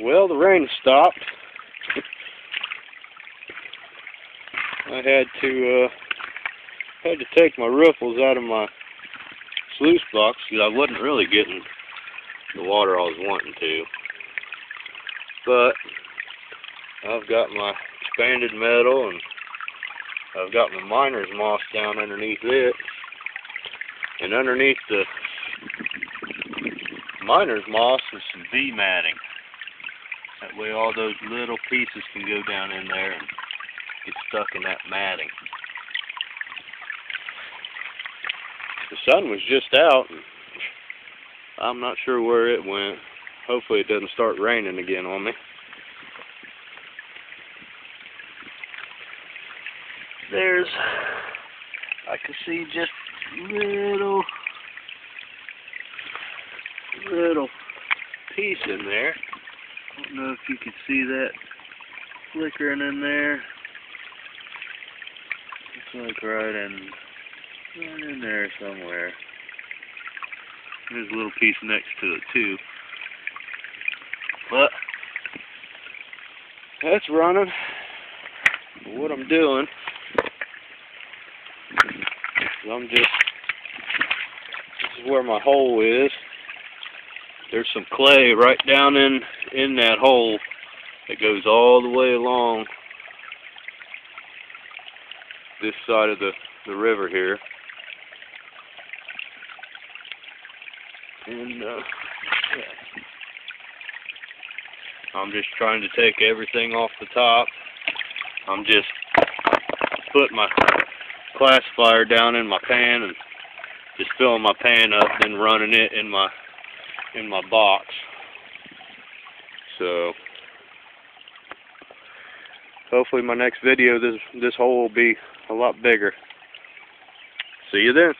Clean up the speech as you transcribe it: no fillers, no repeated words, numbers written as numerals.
Well, the rain stopped. I had to take my riffles out of my sluice box because I wasn't really getting the water I was wanting to. But I've got my expanded metal and I've got my miner's moss down underneath it. And underneath the miner's moss is some V matting. That way all those little pieces can go down in there and get stuck in that matting. The sun was just out. And I'm not sure where it went. Hopefully it doesn't start raining again on me. I can see just little piece in there. I don't know if you can see that flickering in there. It's like right in there somewhere. There's a little piece next to it too. But that's running. What I'm doing is this is where my hole is. There's some clay right down in that hole that goes all the way along this side of the river here. And I'm just trying to take everything off the top. I'm just putting my classifier down in my pan and just filling my pan up, then running it in my box. So hopefully my next video this hole will be a lot bigger. See you then.